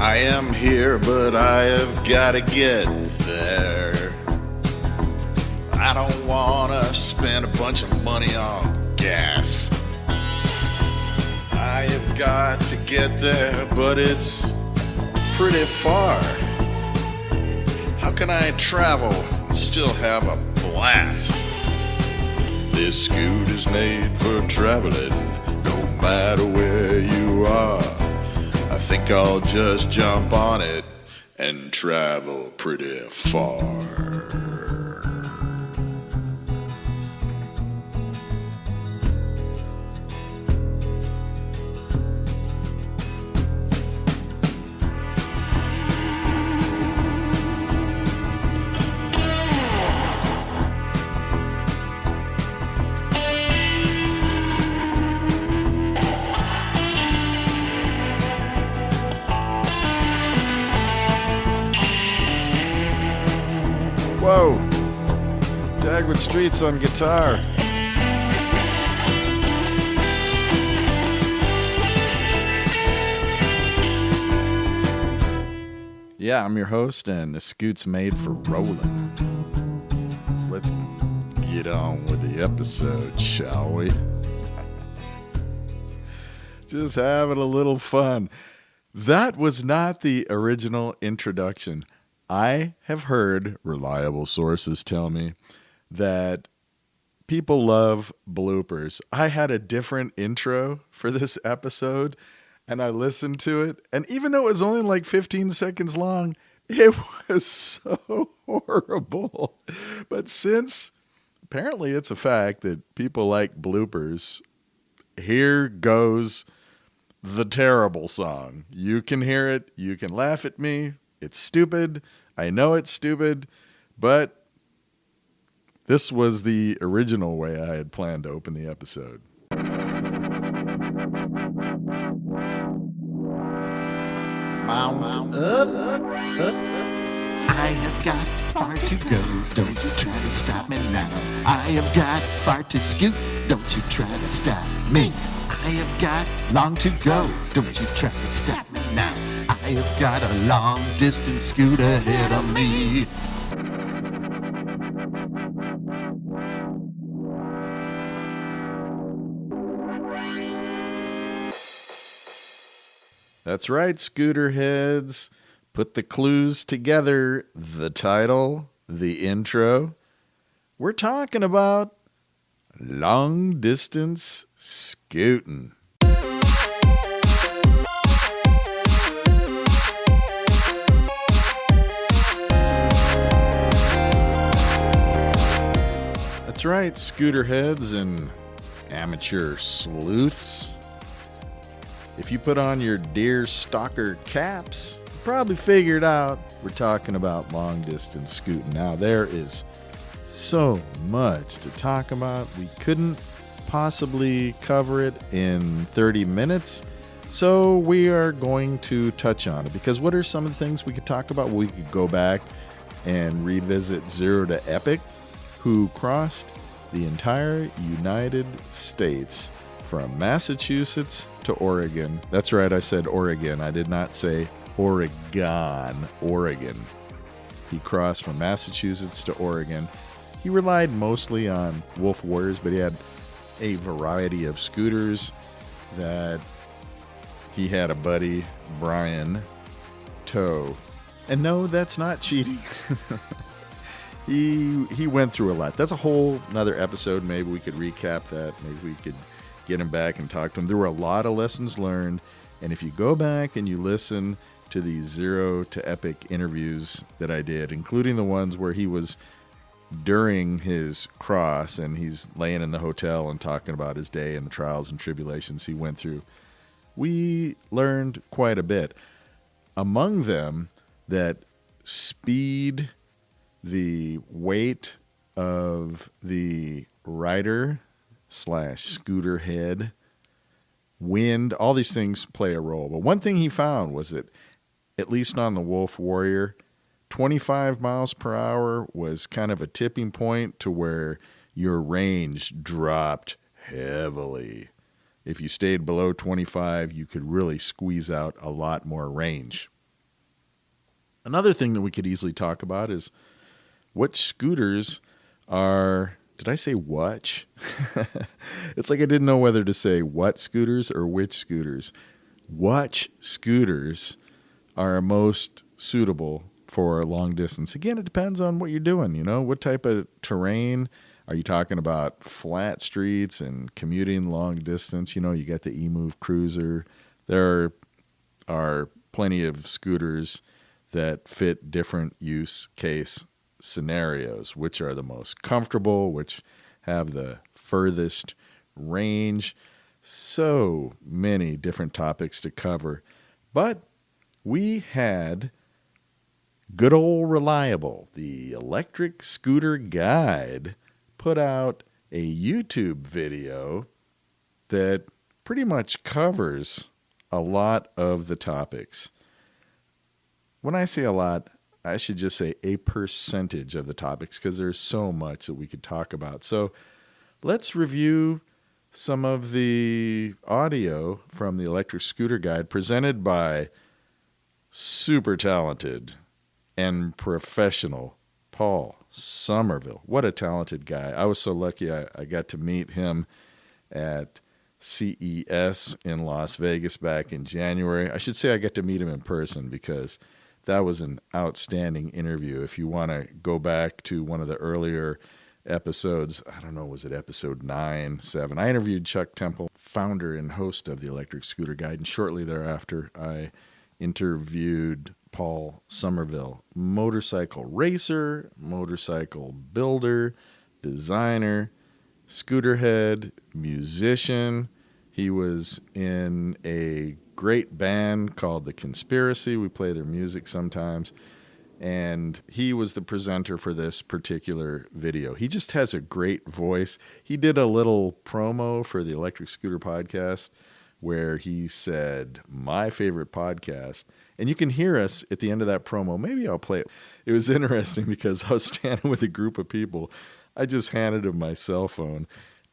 I am here, but I have got to get there. I don't want to spend a bunch of money on gas. I have got to get there, but it's pretty far. How can I travel and still have a blast? This scoot is made for traveling, no matter where you are. I think I'll just jump on it and travel pretty far. Whoa, Dagwood Streets on guitar. Yeah, I'm your host, and the scoot's made for rolling. So let's get on with the episode, shall we? Just having a little fun. That was not the original introduction. I have heard reliable sources tell me that people love bloopers. I had a different intro for this episode, and I listened to it, and even though it was only like 15 seconds long, it was so horrible. But since apparently it's a fact that people like bloopers, here goes the terrible song. You can hear it. You can laugh at me. It's stupid. I know it's stupid, but this was the original way I had planned to open the episode. Mount up. I have got far to go, don't you try to stop me now. I have got far to scoot, don't you try to stop me. I have got long to go, don't you try to stop me now. I have got a long distance scoot ahead of me. That's right, scooter heads. Put the clues together. The title, the intro. We're talking about long distance scooting. That's right, scooter heads and amateur sleuths. If you put on your deer stalker caps, you probably figured out we're talking about long distance scooting. Now, there is so much to talk about. We couldn't possibly cover it in 30 minutes, so we are going to touch on it. Because what are some of the things we could talk about? We could go back and revisit Zero to Epic, who crossed the entire United States from Massachusetts to Oregon. That's right, I said Oregon. I did not say Oregon, Oregon. He crossed from Massachusetts to Oregon. He relied mostly on Wolf Warriors, but he had a variety of scooters that he had a buddy, Brian, tow. And no, that's not cheating. He went through a lot. That's a whole another episode. Maybe we could recap that. Maybe we could get him back and talk to him. There were a lot of lessons learned. And if you go back and you listen to the Zero to Epic interviews that I did, including the ones where he was during his cross and he's laying in the hotel and talking about his day and the trials and tribulations he went through, we learned quite a bit. Among them, that speed, the weight of the rider / scooter head, wind, all these things play a role. But one thing he found was that, at least on the Wolf Warrior, 25 miles per hour was kind of a tipping point to where your range dropped heavily. If you stayed below 25, you could really squeeze out a lot more range. Another thing that we could easily talk about is what scooters are... Did I say what? It's like I didn't know whether to say what scooters or which scooters. What scooters are most suitable for long distance? Again, it depends on what you're doing. You know, what type of terrain. Are you talking about flat streets and commuting long distance? You know, you got the eMove Cruiser. There are plenty of scooters that fit different use case scenarios, which are the most comfortable, which have the furthest range. So many different topics to cover. But we had good old reliable, the Electric Scooter Guide, put out a YouTube video that pretty much covers a lot of the topics. When I say a lot, I should just say a percentage of the topics, because there's so much that we could talk about. So let's review some of the audio from the Electric Scooter Guide presented by super talented and professional Paul Somerville. What a talented guy. I was so lucky I got to meet him at CES in Las Vegas back in January. I should say I got to meet him in person, because that was an outstanding interview. If you want to go back to one of the earlier episodes, I don't know, was it episode 9, 7? I interviewed Chuck Temple, founder and host of the Electric Scooter Guide, and shortly thereafter I interviewed Paul Somerville, motorcycle racer, motorcycle builder, designer, scooter head, musician. He was in a great band called The Conspiracy. We play their music sometimes. And he was the presenter for this particular video. He just has a great voice. He did a little promo for the Electric Scooter Podcast where he said, my favorite podcast. And you can hear us at the end of that promo. Maybe I'll play it. It was interesting because I was standing with a group of people. I just handed him my cell phone.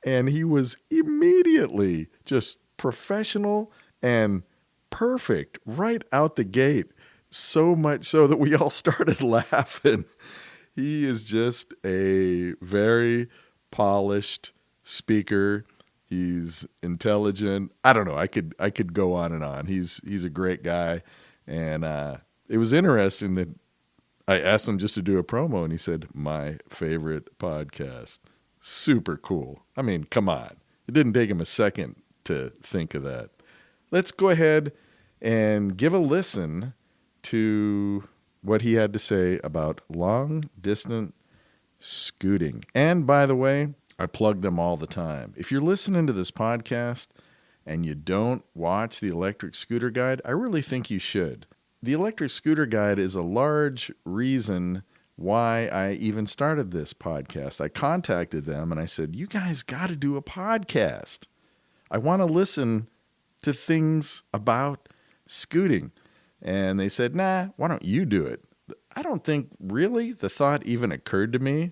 And he was immediately just professional and perfect right out the gate. So much so that we all started laughing. He is just a very polished speaker. He's intelligent. I don't know. I could go on and on. He's a great guy. And it was interesting that I asked him just to do a promo, and he said, my favorite podcast. Super cool. I mean, come on. It didn't take him a second to think of that. Let's go ahead and give a listen to what he had to say about long-distance scooting. And by the way, I plug them all the time. If you're listening to this podcast and you don't watch the Electric Scooter Guide, I really think you should. The Electric Scooter Guide is a large reason why I even started this podcast. I contacted them and I said, you guys got to do a podcast. I want to listen to things about scooting. And they said, nah, why don't you do it? I don't think really the thought even occurred to me.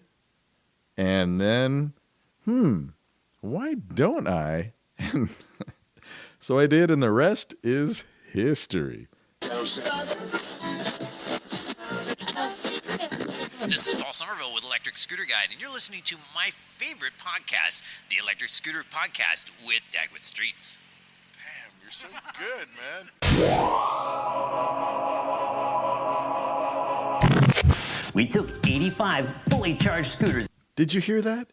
And then, why don't I? And so I did, and the rest is history. This is Paul Somerville with Electric Scooter Guide, and you're listening to my favorite podcast, the Electric Scooter Podcast with Dagwood Streets. Damn, you're so good, man. We took 85 fully charged scooters. Did you hear that?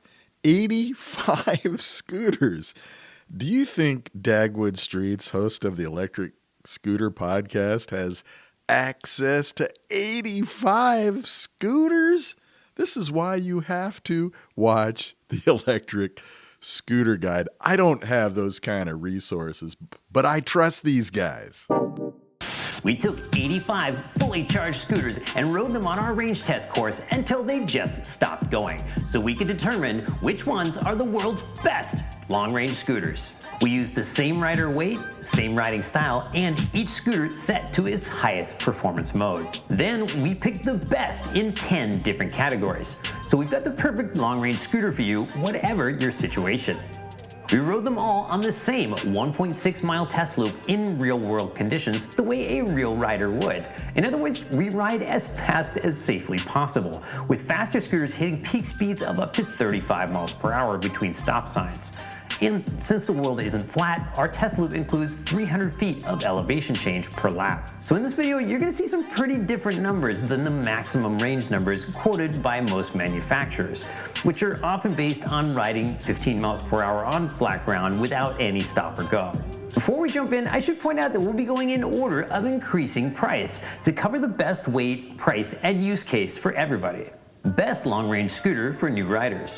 85 scooters. Do you think Dagwood Streets, host of the Electric Scooter Podcast, has access to 85 scooters? This is why you have to watch the Electric Scooter Guide. I don't have those kind of resources, but I trust these guys. We took 85 fully charged scooters and rode them on our range test course until they just stopped going, so we could determine which ones are the world's best long-range scooters. We used the same rider weight, same riding style, and each scooter set to its highest performance mode. Then we picked the best in 10 different categories. So we've got the perfect long-range scooter for you, whatever your situation. We rode them all on the same 1.6 mile test loop in real world conditions, the way a real rider would. In other words, we ride as fast as safely possible, with faster scooters hitting peak speeds of up to 35 miles per hour between stop signs. And since the world isn't flat, our test loop includes 300 feet of elevation change per lap. So in this video, you're going to see some pretty different numbers than the maximum range numbers quoted by most manufacturers, which are often based on riding 15 miles per hour on flat ground without any stop or go. Before we jump in, I should point out that we'll be going in order of increasing price to cover the best weight, price, and use case for everybody. Best long-range scooter for new riders.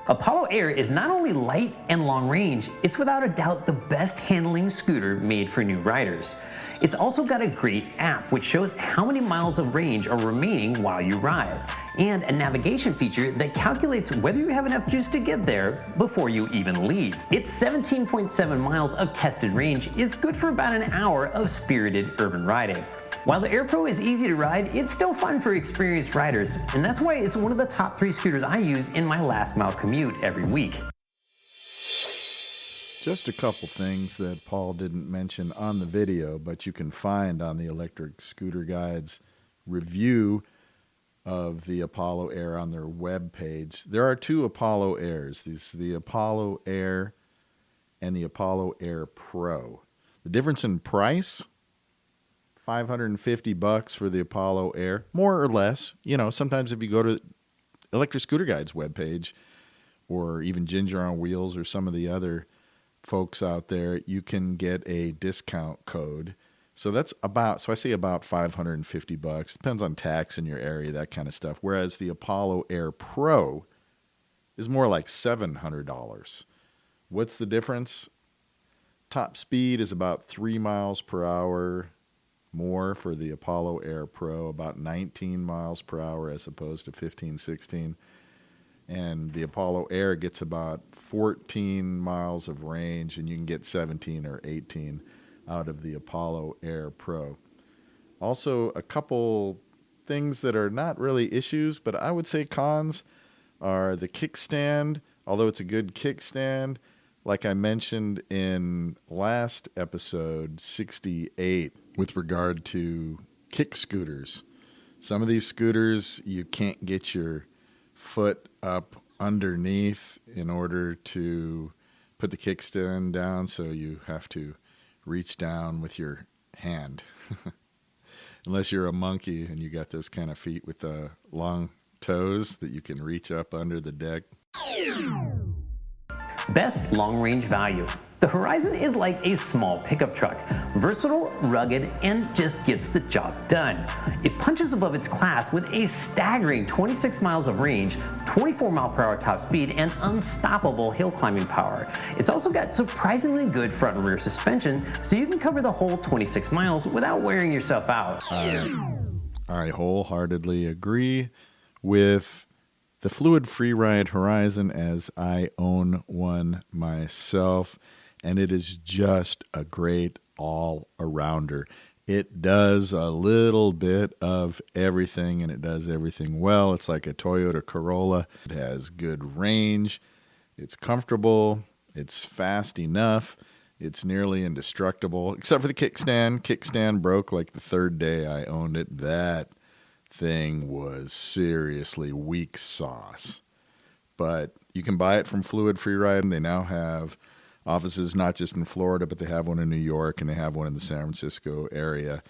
Apollo Air is not only light and long range, it's without a doubt the best handling scooter made for new riders. It's also got a great app which shows how many miles of range are remaining while you ride, and a navigation feature that calculates whether you have enough juice to get there before you even leave. Its 17.7 miles of tested range is good for about an hour of spirited urban riding. While the Air Pro is easy to ride, it's still fun for experienced riders, and that's why it's one of the top 3 scooters I use in my last mile commute every week. Just a couple things that Paul didn't mention on the video, but you can find on the Electric Scooter Guide's review of the Apollo Air on their web page. There are 2 Apollo Airs. The Apollo Air and the Apollo Air Pro. The difference in price, $550 for the Apollo Air, more or less. You know, sometimes if you go to Electric Scooter Guide's webpage, or even Ginger on Wheels or some of the other folks out there, you can get a discount code. So that's about, so I say about $550. Depends on tax in your area, that kind of stuff. Whereas the Apollo Air Pro is more like $700. What's the difference? Top speed is about 3 miles per hour more for the Apollo Air Pro, about 19 miles per hour as opposed to 15, 16. And the Apollo Air gets about 14 miles of range, and you can get 17 or 18 out of the Apollo Air Pro. Also, a couple things that are not really issues, but I would say cons are the kickstand. Although it's a good kickstand, like I mentioned in last episode 68 with regard to kick scooters. Some of these scooters, you can't get your foot up underneath in order to put the kickstand down, so you have to reach down with your hand. Unless you're a monkey and you got those kind of feet with the long toes that you can reach up under the deck. Best long-range value. The Horizon is like a small pickup truck, versatile, rugged, and just gets the job done. It punches above its class with a staggering 26 miles of range, 24 mile per hour top speed, and unstoppable hill climbing power. It's also got surprisingly good front and rear suspension, so you can cover the whole 26 miles without wearing yourself out. I wholeheartedly agree with the Fluid Freeride Horizon, as I own one myself, and it is just a great all-arounder. It does a little bit of everything, and it does everything well. It's like a Toyota Corolla. It has good range. It's comfortable. It's fast enough. It's nearly indestructible, except for the kickstand. Kickstand broke like the 3rd day I owned it. That thing was seriously weak sauce. But you can buy it from Fluid Freeride, and they now have offices not just in Florida, but they have one in New York, and they have one in the San Francisco area.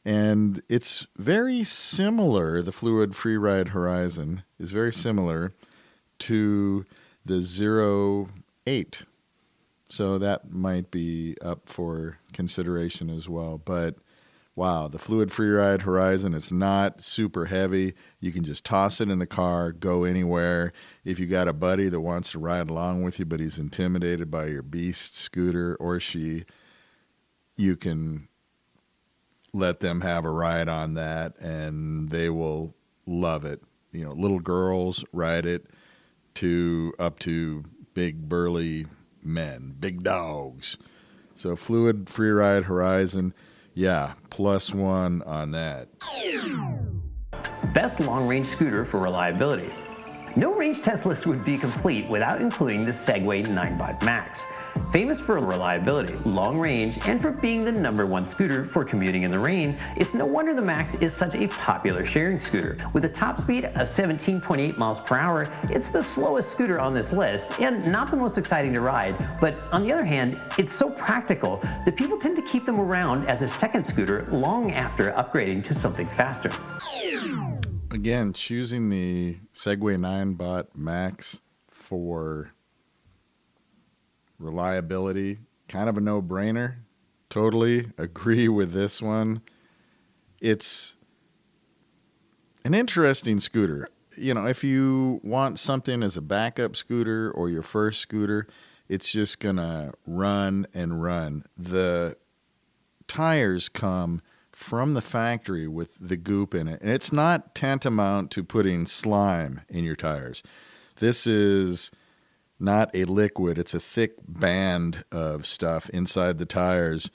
And it's very similar, the Fluid Freeride Horizon is very similar to the 08. So that might be up for consideration as well. But wow, the Fluid Freeride Horizon, it's not super heavy. You can just toss it in the car, go anywhere. If you got a buddy that wants to ride along with you, but he's intimidated by your beast scooter or she, you can let them have a ride on that, and they will love it. You know, little girls ride it up to big burly men, big dogs. So Fluid Freeride Horizon, yeah, +1 on that. Best long-range scooter for reliability. No range test list would be complete without including the Segway 9bot Max. Famous for reliability, long range, and for being the #1 scooter for commuting in the rain, it's no wonder the Max is such a popular sharing scooter. With a top speed of 17.8 miles per hour, it's the slowest scooter on this list and not the most exciting to ride, but on the other hand, it's so practical that people tend to keep them around as a second scooter long after upgrading to something faster. Again, choosing the Segway 9bot Max for reliability, kind of a no-brainer. Totally agree with this one. It's an interesting scooter. You know, if you want something as a backup scooter or your first scooter, it's just going to run and run. The tires come from the factory with the goop in it, and it's not tantamount to putting slime in your tires. This is not a liquid. It's a thick band of stuff inside the tires,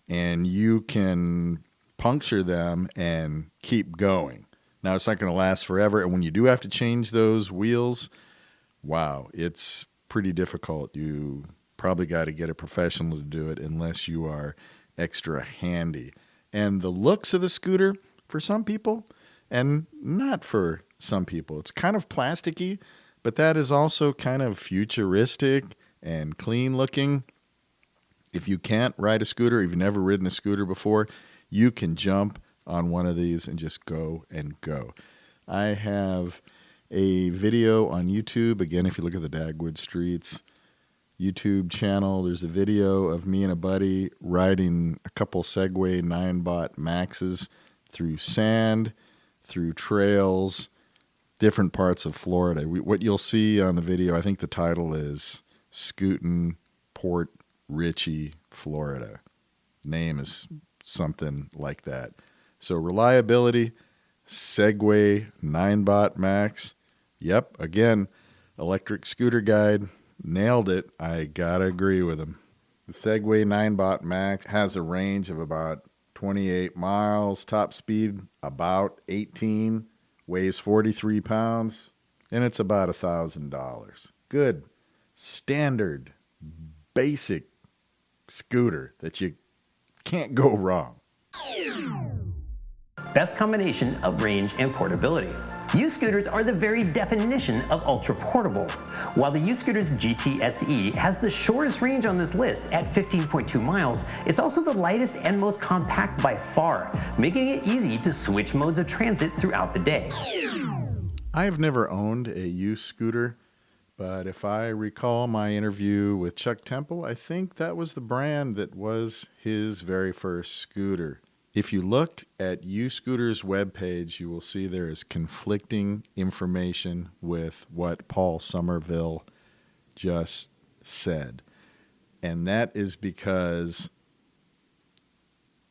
and you can puncture them and keep going. Now, it's not going to last forever, and when you do have to change those wheels, wow, it's pretty difficult. You probably got to get a professional to do it unless you are extra handy. And the looks of the scooter, for some people, and not for some people, it's kind of plasticky, but that is also kind of futuristic and clean looking. If you can't ride a scooter, if you've never ridden a scooter before, you can jump on one of these and just go and go. I have a video on YouTube. Again, if you look at the Dagwood Streets YouTube channel, there's a video of me and a buddy riding a couple Segway 9bot Maxes through sand, through trails, different parts of Florida. What you'll see on the video, I think the title is Scootin' Port Richey, Florida. Name is something like that. So reliability, Segway 9bot Max. Yep, again, Electric Scooter Guide. Nailed it. I gotta agree with him. The Segway 9bot Max has a range of about 28 miles, top speed about 18, weighs 43 pounds, and it's about $1,000. Good, standard, basic scooter that you can't go wrong. Best combination of range and portability. U-scooters are the very definition of ultra-portable. While the U-Scooters GT-SE has the shortest range on this list at 15.2 miles, it's also the lightest and most compact by far, making it easy to switch modes of transit throughout the day. I've never owned a U-scooter, but if I recall my interview with Chuck Temple, I think that was the brand that was his very first scooter. If you look at U-Scooter's webpage, you will see there is conflicting information with what Paul Somerville just said. And that is because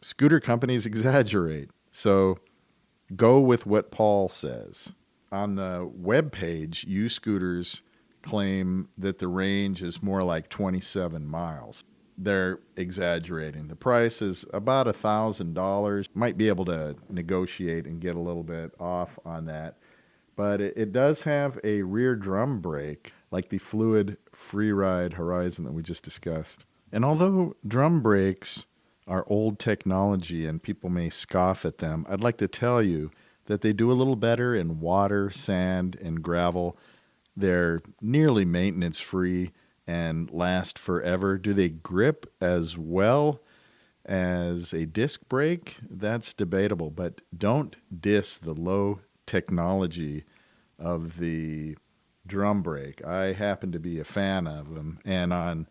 scooter companies exaggerate. So go with what Paul says. On the webpage, U-Scooters claim that the range is more like 27 miles. They're exaggerating. The price is about $1,000. Might be able to negotiate and get a little bit off on that. But it does have a rear drum brake, like the Fluid Freeride Horizon that we just discussed. And although drum brakes are old technology and people may scoff at them, I'd like to tell you that they do a little better in water, sand, and gravel. They're nearly maintenance-free and last forever. Do they grip as well as a disc brake? That's debatable, but don't diss the low technology of the drum brake. I happen to be a fan of them, and on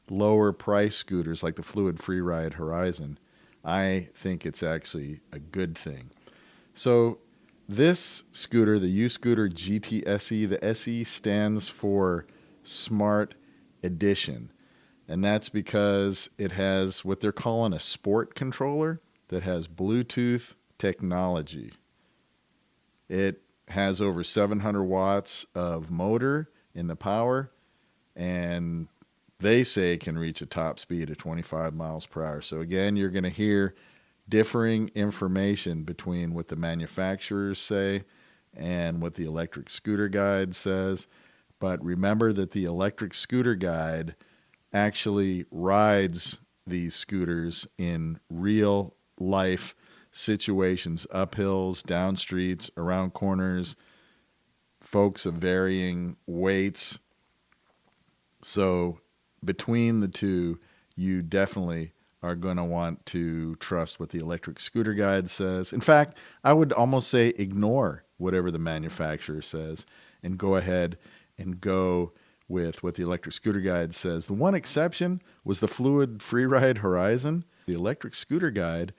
lower price scooters like the Fluid Freeride Horizon, I think it's actually a good thing. So this scooter, the U-Scooter GT-SE, the SE stands for Smart Edition, and that's because it has what they're calling a sport controller that has Bluetooth technology. It has over 700 watts of motor in the power, and they say can reach a top speed of 25 miles per hour. So again, you're going to hear differing information between what the manufacturers say and what the Electric Scooter Guide says. But remember that the Electric Scooter Guide actually rides these scooters in real life situations, up hills, down streets, around corners, folks of varying weights. So between the two, you definitely are going to want to trust what the Electric Scooter Guide says. In fact, I would almost say ignore whatever the manufacturer says and go ahead and go with what the Electric Scooter Guide says. The one exception was the Fluid Freeride Horizon. The Electric Scooter Guide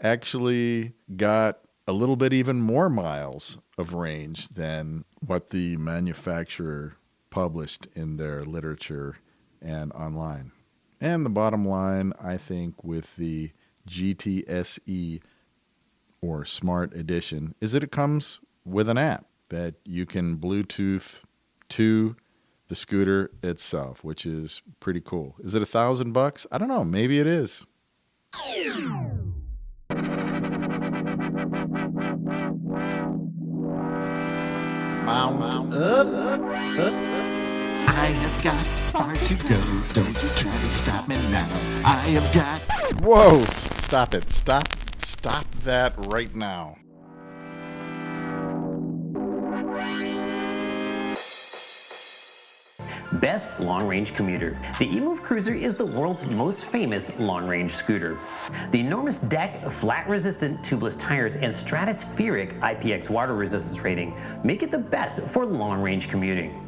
actually got a little bit even more miles of range than what the manufacturer published in their literature and online. And the bottom line, I think, with the GTSE or Smart Edition is that it comes with an app that you can Bluetooth to the scooter itself, which is pretty cool. Is it $1,000? I don't know. Maybe it is. Mount up. I have got far to go. Don't you try to stop me now. I have got. Whoa! Stop it. Stop that right now. Best long-range commuter. The eMove Cruiser is the world's most famous long-range scooter. The enormous deck, flat-resistant tubeless tires, and stratospheric IPX water resistance rating make it the best for long-range commuting.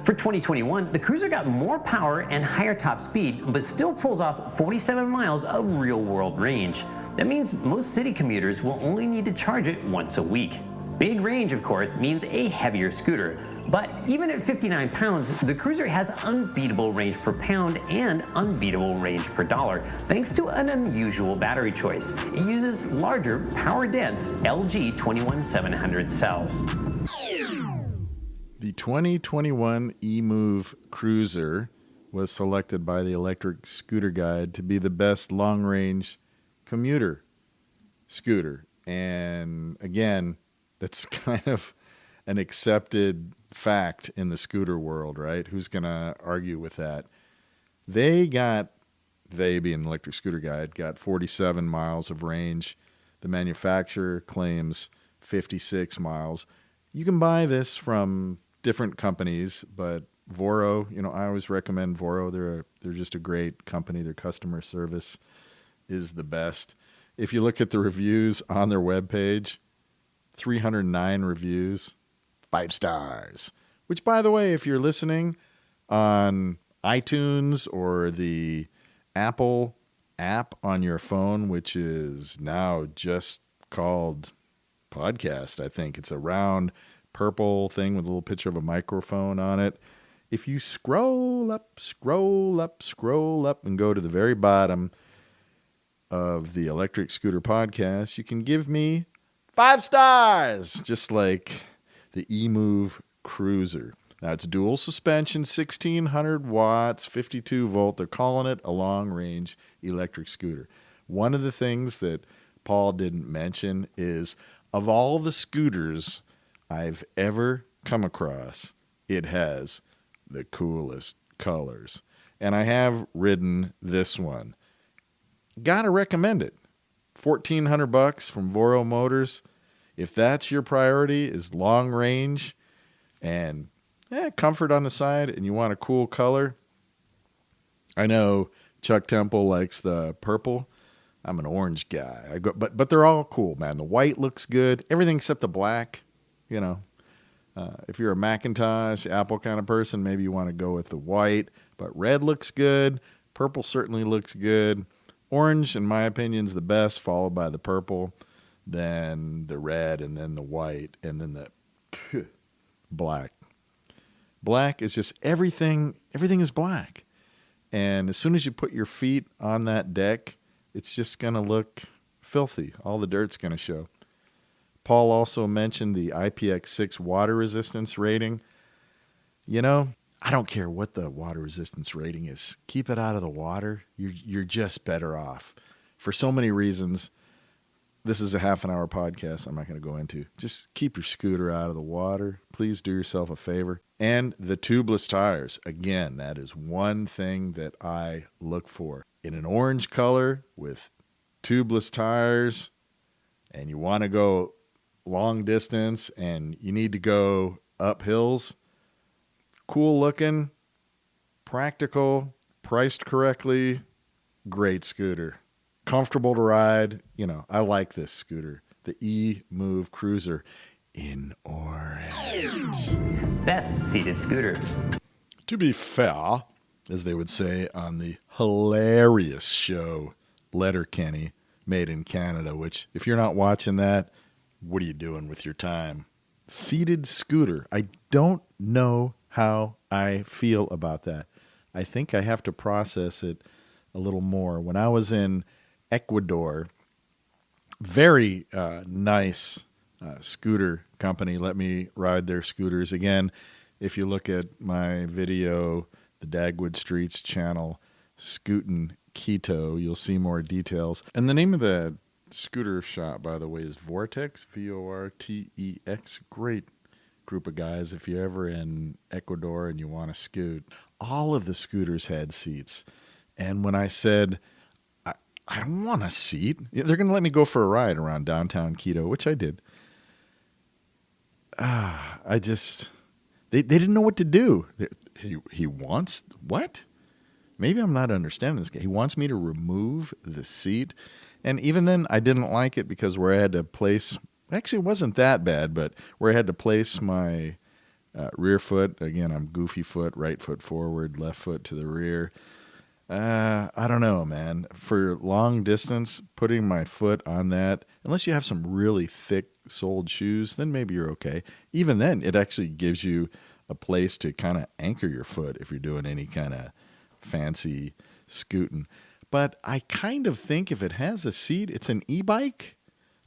For 2021, the Cruiser got more power and higher top speed, but still pulls off 47 miles of real-world range. That means most city commuters will only need to charge it once a week. Big range, of course, means a heavier scooter. But even at 59 pounds, the Cruiser has unbeatable range per pound and unbeatable range per dollar, thanks to an unusual battery choice. It uses larger, power-dense LG 21700 cells. The 2021 eMove Cruiser was selected by the Electric Scooter Guide to be the best long-range commuter scooter. And again, that's kind of an accepted fact in the scooter world, right? Who's going to argue with that? They being the Electric Scooter Guide, got 47 miles of range. The manufacturer claims 56 miles. You can buy this from different companies, but Voro, I always recommend Voro. They're just a great company. Their customer service is the best. If you look at the reviews on their webpage, 309 reviews, 5 stars. Which, by the way, if you're listening on iTunes or the Apple app on your phone, which is now just called Podcast, I think. It's a round purple thing with a little picture of a microphone on it. If you scroll up, and go to the very bottom of the Electric Scooter Podcast, you can give me 5 stars, just like the eMove Cruiser. Now, it's dual suspension, 1,600 watts, 52 volt. They're calling it a long-range electric scooter. One of the things that Paul didn't mention is, of all the scooters I've ever come across, it has the coolest colors. And I have ridden this one. Gotta recommend it. $1,400 from Voro Motors. If that's your priority, is long range and comfort on the side, and you want a cool color. I know Chuck Temple likes the purple. I'm an orange guy. But they're all cool, man. The white looks good. Everything except the black. If you're a Macintosh, Apple kind of person, maybe you want to go with the white. But red looks good. Purple certainly looks good. Orange, in my opinion, is the best, followed by the purple, then the red, and then the white, and then the black. Black is just everything is black. And as soon as you put your feet on that deck, it's just going to look filthy. All the dirt's going to show. Paul also mentioned the IPX6 water resistance rating. I don't care what the water resistance rating is. Keep it out of the water. You're just better off. For so many reasons, this is a half an hour podcast I'm not going to go into. Just keep your scooter out of the water. Please do yourself a favor. And the tubeless tires. Again, that is one thing that I look for. In an orange color with tubeless tires, and you want to go long distance and you need to go up hills, cool looking, practical, priced correctly, great scooter. Comfortable to ride. You know, I like this scooter. The E-Move Cruiser in orange. Best seated scooter. To be fair, as they would say on the hilarious show Letterkenny, made in Canada, which if you're not watching that, what are you doing with your time? Seated scooter. I don't know how I feel about that. I think I have to process it a little more. When I was in Ecuador, very nice scooter company let me ride their scooters. Again, if you look at my video, the Dagwood Streets channel, Scootin' Quito, you'll see more details. And the name of the scooter shop, by the way, is Vortex, Vortex. Great group of guys. If you're ever in Ecuador and you want to scoot, all of the scooters had seats. And when I said, I don't want a seat, they're going to let me go for a ride around downtown Quito, which I did. They didn't know what to do. He wants, what? Maybe I'm not understanding this guy. He wants me to remove the seat. And even then, I didn't like it because where I had to place, actually it wasn't that bad, but where I had to place my rear foot, again, I'm goofy foot, right foot forward, left foot to the rear. I don't know, man. For long distance, putting my foot on that, unless you have some really thick-soled shoes, then maybe you're okay. Even then, it actually gives you a place to kind of anchor your foot if you're doing any kind of fancy scooting. But I kind of think if it has a seat, it's an e-bike.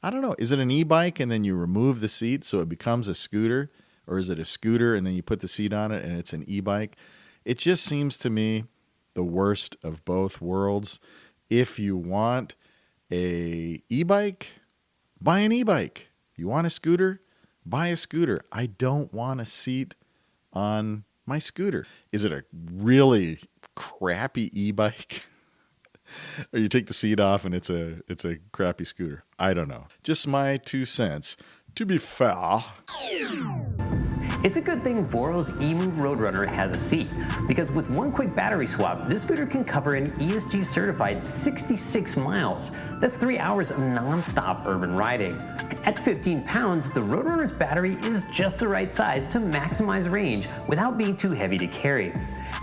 I don't know. Is it an e-bike and then you remove the seat so it becomes a scooter? Or is it a scooter and then you put the seat on it and it's an e-bike? It just seems to me the worst of both worlds. If you want a e-bike, buy an e-bike. You want a scooter? Buy a scooter. I don't want a seat on my scooter. Is it a really crappy e-bike? Or you take the seat off and it's a crappy scooter? I don't know. Just my 2 cents. To be fair, It's a good thing Voro's E-Move Roadrunner has a seat, because with one quick battery swap, this scooter can cover an ESG certified 66 miles. That's 3 hours of non-stop urban riding. At 15 pounds, the Roadrunner's battery is just the right size to maximize range without being too heavy to carry.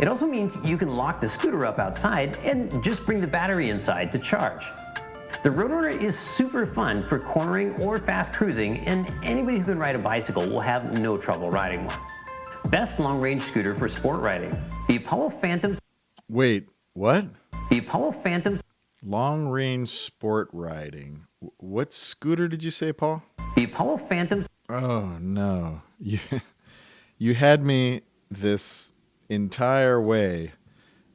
It also means you can lock the scooter up outside and just bring the battery inside to charge. The Roadrunner is super fun for cornering or fast cruising, and anybody who can ride a bicycle will have no trouble riding one. Best long-range scooter for sport riding. The Apollo Phantom. wait, what? The Apollo Phantom. Long-range sport riding. What scooter did you say, Paul? The Apollo Phantom. Oh, no. You had me this entire way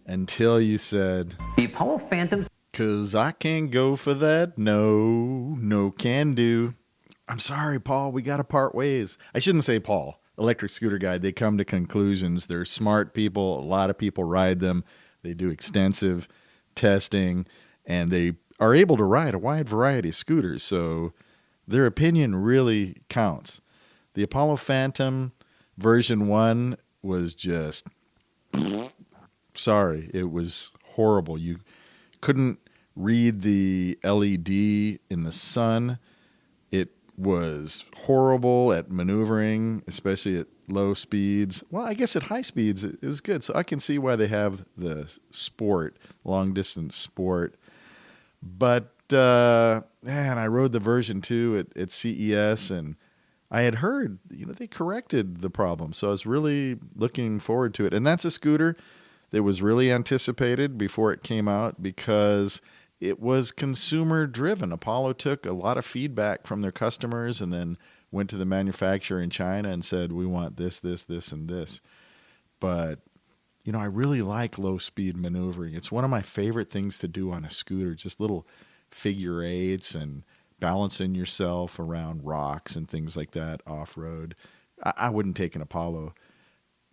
until you said, The Apollo Phantom. 'cause I can't go for that. No can do. I'm sorry, Paul. We got to part ways. I shouldn't say Paul. Electric Scooter Guide. They come to conclusions. They're smart people. A lot of people ride them. They do extensive testing, and they are able to ride a wide variety of scooters. So their opinion really counts. The Apollo Phantom version 1 was just, sorry, it was horrible. You couldn't read the LED in the sun. It was horrible at maneuvering, especially at low speeds. Well, I guess at high speeds it was good. So I can see why they have the sport, long distance sport. But man, I rode the version 2 at CES, and I had heard, they corrected the problem. So I was really looking forward to it. And that's a scooter that was really anticipated before it came out because it was consumer driven. Apollo took a lot of feedback from their customers and then went to the manufacturer in China and said, we want this, this, this, and this. But, I really like low speed maneuvering. It's one of my favorite things to do on a scooter, just little figure eights and balancing yourself around rocks and things like that off-road, I wouldn't take an Apollo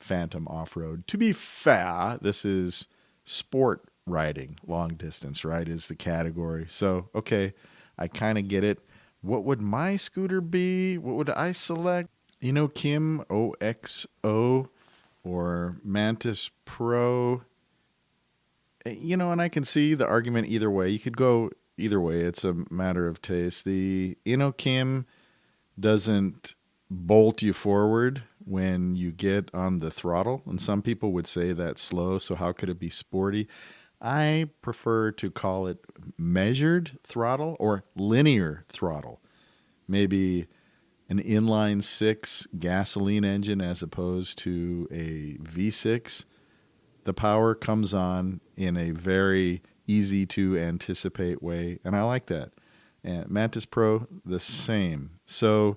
Phantom off-road. To be fair, this is sport riding, long distance, right, is the category. So, okay, I kind of get it. What would my scooter be? What would I select? Kim OXO or Mantis Pro. And I can see the argument either way. You could go either way. It's a matter of taste. The Kim doesn't bolt you forward when you get on the throttle, and some people would say that's slow, so how could it be sporty? I prefer to call it measured throttle or linear throttle. Maybe an inline 6 gasoline engine as opposed to a V6. The power comes on in a very easy to anticipate way, and I like that. And Mantis Pro, the same. So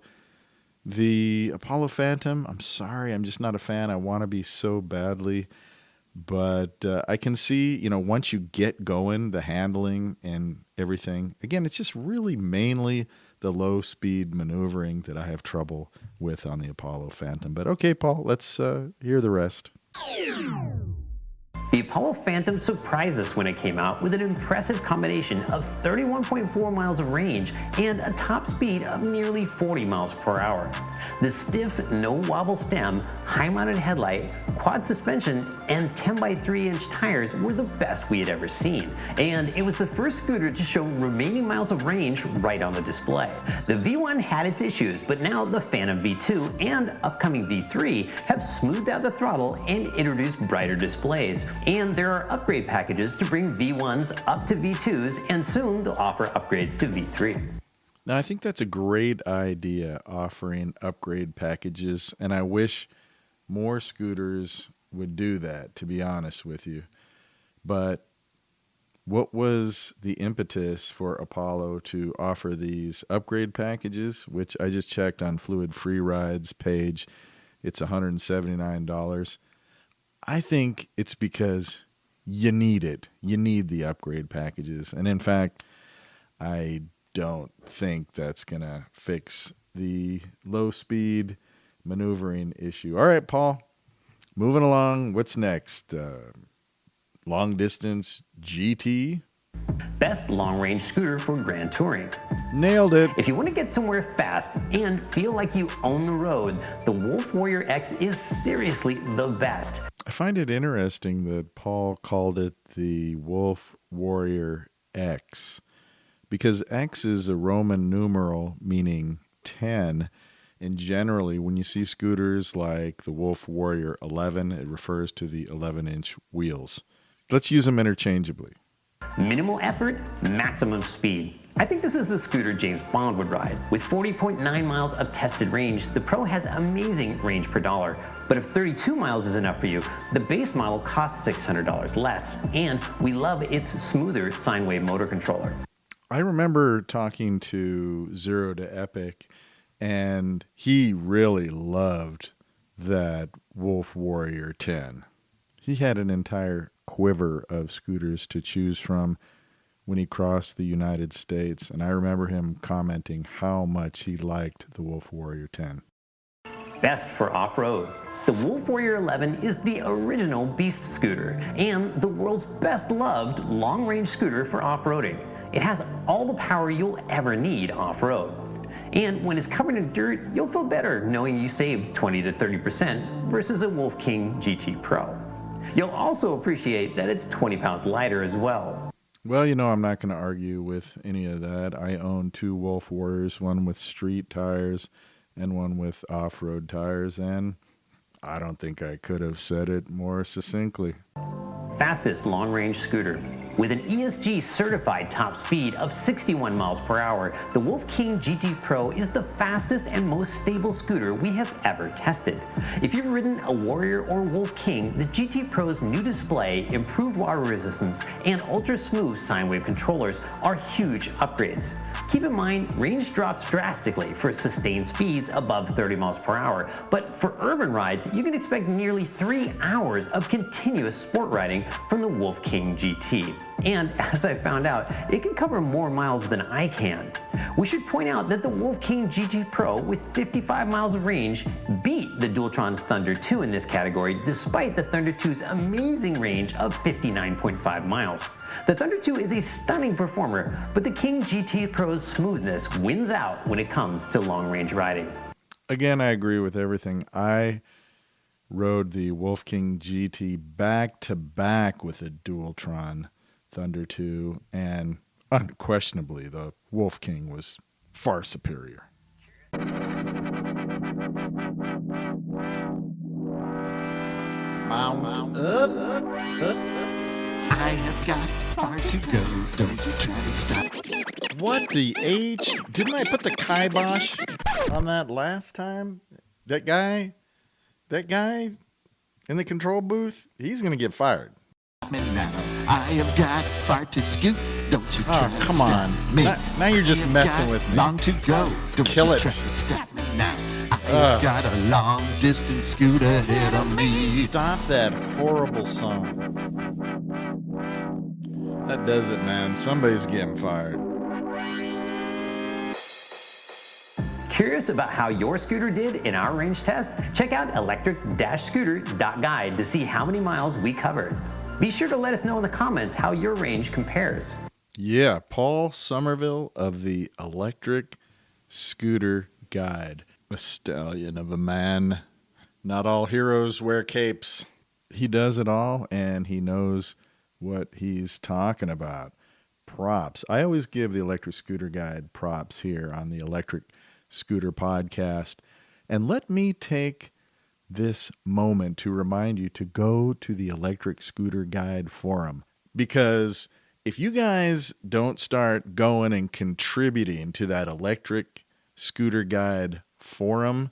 the Apollo Phantom, I'm sorry, I'm just not a fan. I want to be so badly. But I can see, once you get going, the handling and everything, again, it's just really mainly the low-speed maneuvering that I have trouble with on the Apollo Phantom. But okay, Paul, let's hear the rest. The Apollo Phantom surprised us when it came out with an impressive combination of 31.4 miles of range and a top speed of nearly 40 miles per hour. The stiff, no-wobble stem, high-mounted headlight, quad suspension, and 10x3-inch tires were the best we had ever seen. And it was the first scooter to show remaining miles of range right on the display. The V1 had its issues, but now the Phantom V2 and upcoming V3 have smoothed out the throttle and introduced brighter displays. And there are upgrade packages to bring V1s up to V2s, and soon they'll offer upgrades to V3. Now, I think that's a great idea, offering upgrade packages, and I wish more scooters would do that, to be honest with you. But what was the impetus for Apollo to offer these upgrade packages, which I just checked on Fluid Free Ride's page? It's $179. I think it's because you need it. You need the upgrade packages. And in fact, I don't think that's going to fix the low-speed maneuvering issue. All right, Paul, moving along. What's next? Long-distance GT? Best long-range scooter for grand touring. Nailed it. If you want to get somewhere fast and feel like you own the road, the Wolf Warrior X is seriously the best. I find it interesting that Paul called it the Wolf Warrior X, because X is a Roman numeral meaning 10, and generally when you see scooters like the Wolf Warrior 11, it refers to the 11-inch wheels. Let's use them interchangeably. Minimal effort, maximum speed. I think this is the scooter James Bond would ride. With 40.9 miles of tested range, the Pro has amazing range per dollar. But if 32 miles is enough for you, the base model costs $600 less. And we love its smoother sine wave motor controller. I remember talking to Zero to Epic, and he really loved that Wolf Warrior 10. He had an entire quiver of scooters to choose from when he crossed the United States, and I remember him commenting how much he liked the Wolf Warrior 10. Best for off-road. The Wolf Warrior 11 is the original beast scooter and the world's best loved long-range scooter for off-roading. It has all the power you'll ever need off-road. And when it's covered in dirt, you'll feel better knowing you saved 20 to 30% versus a Wolf King GT Pro. You'll also appreciate that it's 20 pounds lighter as well. Well, I'm not going to argue with any of that. I own 2 Wolf Warriors, one with street tires and one with off-road tires, and I don't think I could have said it more succinctly. Fastest long-range scooter. With an ESG certified top speed of 61 miles per hour, the Wolf King GT Pro is the fastest and most stable scooter we have ever tested. If you've ridden a Warrior or Wolf King, the GT Pro's new display, improved water resistance, and ultra-smooth sine wave controllers are huge upgrades. Keep in mind, range drops drastically for sustained speeds above 30 miles per hour, but for urban rides, you can expect nearly 3 hours of continuous sport riding from the Wolf King GT. And as I found out, it can cover more miles than I can. We should point out that the Wolf King GT Pro with 55 miles of range beat the Dualtron Thunder 2 in this category, despite the Thunder 2's amazing range of 59.5 miles. The Thunder 2 is a stunning performer, but the King GT Pro's smoothness wins out when it comes to long-range riding. Again, I agree with everything. I rode the Wolf King GT back-to-back with the Dualtron Thunder 2, and unquestionably, the Wolf King was far superior. Mount up. I have got far to go. Don't you try to stop. What the H? Didn't I put the kibosh on that last time? That guy in the control booth, he's going to get fired. Now, I have got far to scoot. Don't you try to come stop on. me. Now you're just I have messing got with me. Long to go. Don't Kill you it. try to stop me now. I have got a long distance scoot ahead of me. Stop that horrible song. That does it, man. Somebody's getting fired. Curious about how your scooter did in our range test? Check out electric-scooter.guide to see how many miles we covered. Be sure to let us know in the comments how your range compares. Yeah, Paul Somerville of the Electric Scooter Guide. A stallion of a man. Not all heroes wear capes. He does it all, and he knows what he's talking about. Props. I always give the Electric Scooter Guide props here on the Electric Scooter Podcast. And let me take this moment to remind you to go to the Electric Scooter Guide forum, because if you guys don't start going and contributing to that Electric Scooter Guide forum,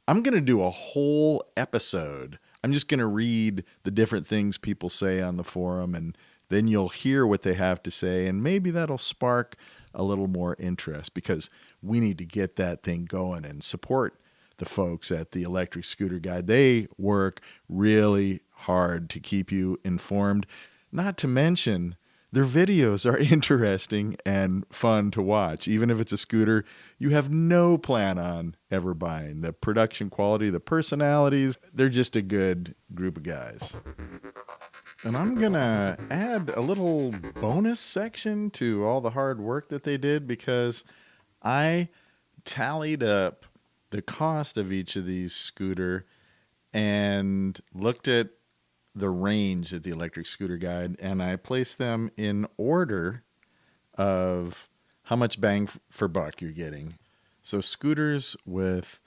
I'm going to do a whole episode. I'm just going to read the different things people say on the forum, and then you'll hear what they have to say, and maybe that'll spark a little more interest, because we need to get that thing going and support the folks at the Electric Scooter Guide. They work really hard to keep you informed. Not to mention, their videos are interesting and fun to watch, even if it's a scooter you have no plan on ever buying. The production quality, the personalities, they're just a good group of guys. And I'm going to add a little bonus section to all the hard work that they did, because I tallied up the cost of each of these scooter and looked at the range at the Electric Scooter Guide, and I placed them in order of how much bang for buck you're getting. So scooters with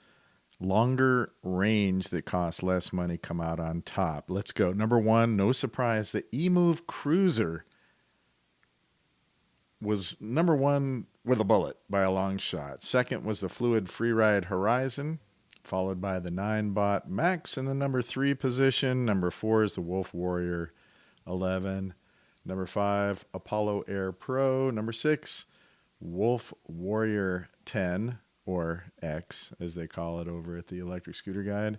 longer range that cost less money come out on top. Let's go. Number one, no surprise, the eMove Cruiser was number one with a bullet by a long shot. Second was the Fluid Freeride Horizon, followed by the 9-Bot Max in the number 3 position. Number 4 is the Wolf Warrior 11. Number 5, Apollo Air Pro. Number 6, Wolf Warrior 10, or X, as they call it over at the Electric Scooter Guide.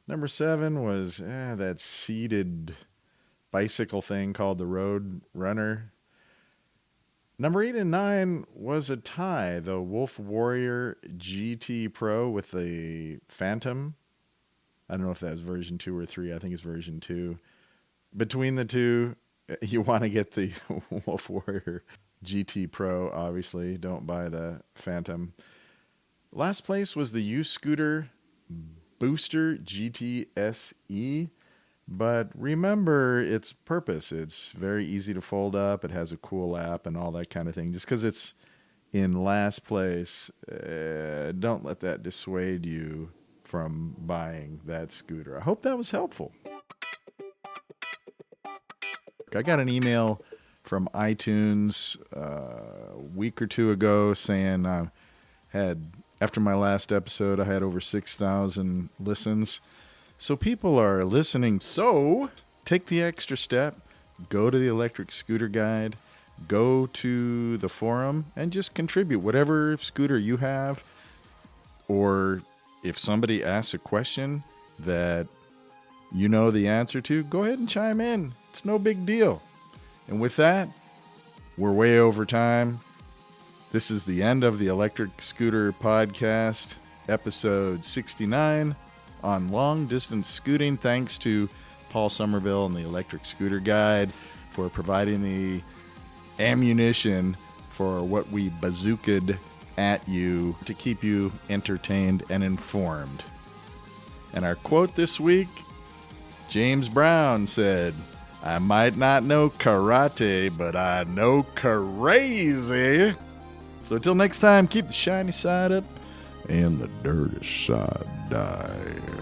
Number 7 was that seated bicycle thing called the Road Runner. Number 8 and 9 was a tie, the Wolf Warrior GT Pro with the Phantom. I don't know if that's version 2 or 3. I think it's version 2. Between the two, you want to get the Wolf Warrior GT Pro, obviously. Don't buy the Phantom. Last place was the U-Scooter Booster GT SE. But remember its purpose. It's very easy to fold up. It has a cool app and all that kind of thing. Just because it's in last place, don't let that dissuade you from buying that scooter. I hope that was helpful. I got an email from iTunes a week or two ago saying after my last episode, I had over 6,000 listens. So people are listening. So take the extra step. Go to the Electric Scooter Guide. Go to the forum and just contribute whatever scooter you have. Or if somebody asks a question that you know the answer to, go ahead and chime in. It's no big deal. And with that, we're way over time. This is the end of the Electric Scooter Podcast, episode 69 on long distance scooting. Thanks to Paul Somerville and the Electric Scooter Guide for providing the ammunition for what we bazookaed at you to keep you entertained and informed. And our quote this week, James Brown said, "I might not know karate, but I know crazy." So until next time, keep the shiny side up and the dirty side down.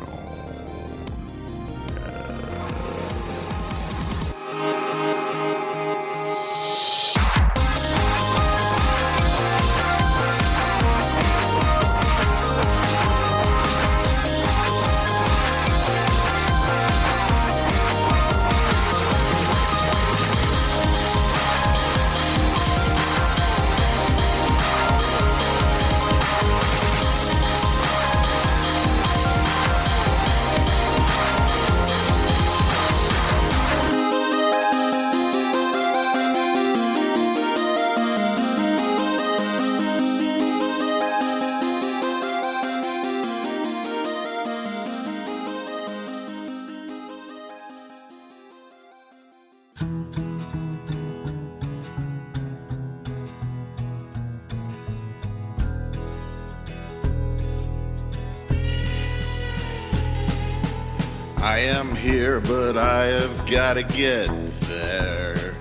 I am here, but I have gotta get there.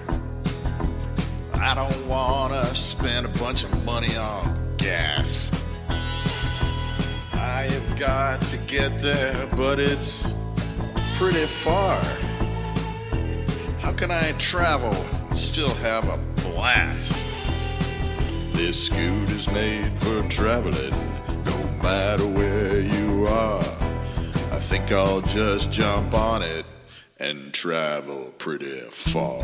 I don't wanna spend a bunch of money on gas. I have got to get there, but it's pretty far. How can I travel and still have a blast? This scoot is made for traveling, no matter where you are. I think I'll just jump on it and travel pretty far.